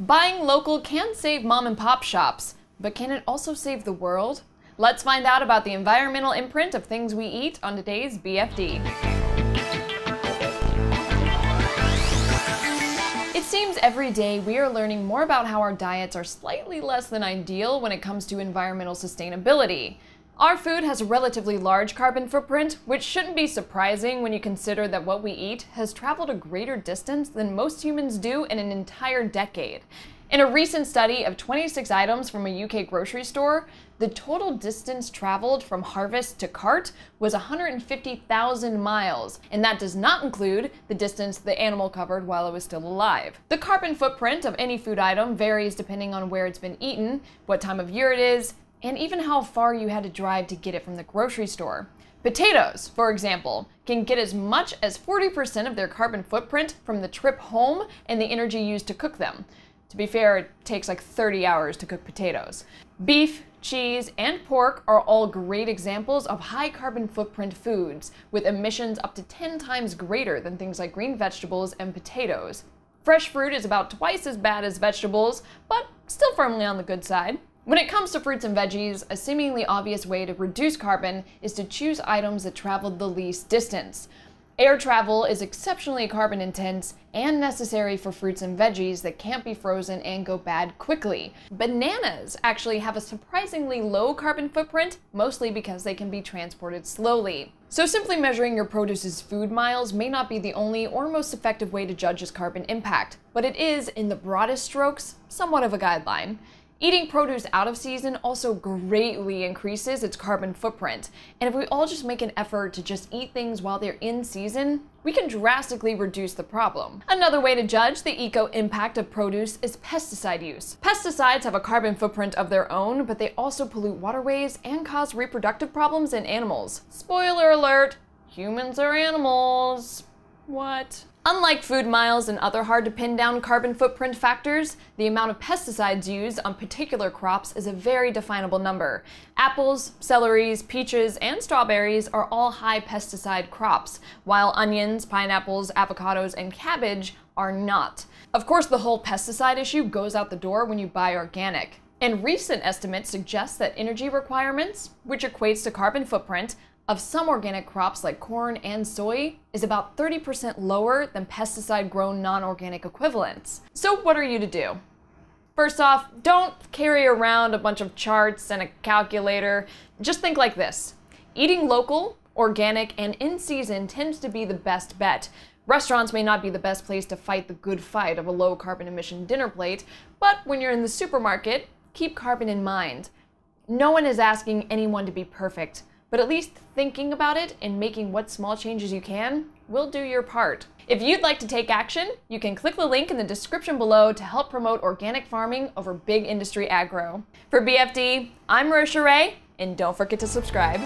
Buying local can save mom and pop shops, but can it also save the world? Let's find out about the environmental imprint of things we eat on today's BFD. It seems every day we are learning more about how our diets are slightly less than ideal when it comes to environmental sustainability. Our food has a relatively large carbon footprint, which shouldn't be surprising when you consider that what we eat has traveled a greater distance than most humans do in an entire decade. In a recent study of 26 items from a UK grocery store, the total distance traveled from harvest to cart was 150,000 miles, and that does not include the distance the animal covered while it was still alive. The carbon footprint of any food item varies depending on where it's been eaten, what time of year it is, and even how far you had to drive to get it from the grocery store. Potatoes, for example, can get as much as 40% of their carbon footprint from the trip home and the energy used to cook them. To be fair, it takes like 30 hours to cook potatoes. Beef, cheese, and pork are all great examples of high carbon footprint foods, with emissions up to 10 times greater than things like green vegetables and potatoes. Fresh fruit is about twice as bad as vegetables, but still firmly on the good side. When it comes to fruits and veggies, a seemingly obvious way to reduce carbon is to choose items that traveled the least distance. Air travel is exceptionally carbon intense and necessary for fruits and veggies that can't be frozen and go bad quickly. Bananas actually have a surprisingly low carbon footprint, mostly because they can be transported slowly. So simply measuring your produce's food miles may not be the only or most effective way to judge its carbon impact, but it is, in the broadest strokes, somewhat of a guideline. Eating produce out of season also greatly increases its carbon footprint, and if we all just make an effort to just eat things while they're in season, we can drastically reduce the problem. Another way to judge the eco-impact of produce is pesticide use. Pesticides have a carbon footprint of their own, but they also pollute waterways and cause reproductive problems in animals. Spoiler alert, humans are animals. What? Unlike food miles and other hard-to-pin-down carbon footprint factors, the amount of pesticides used on particular crops is a very definable number. Apples, celeries, peaches, and strawberries are all high pesticide crops, while onions, pineapples, avocados, and cabbage are not. Of course, the whole pesticide issue goes out the door when you buy organic. And recent estimates suggest that energy requirements, which equates to carbon footprint, of some organic crops like corn and soy is about 30% lower than pesticide-grown non-organic equivalents. So what are you to do? First off, don't carry around a bunch of charts and a calculator. Just think like this. Eating local, organic, and in season tends to be the best bet. Restaurants may not be the best place to fight the good fight of a low carbon emission dinner plate, but when you're in the supermarket, keep carbon in mind. No one is asking anyone to be perfect, but at least thinking about it and making what small changes you can will do your part. If you'd like to take action, you can click the link in the description below to help promote organic farming over big industry agro. For BFD, I'm Marisha Ray, and don't forget to subscribe.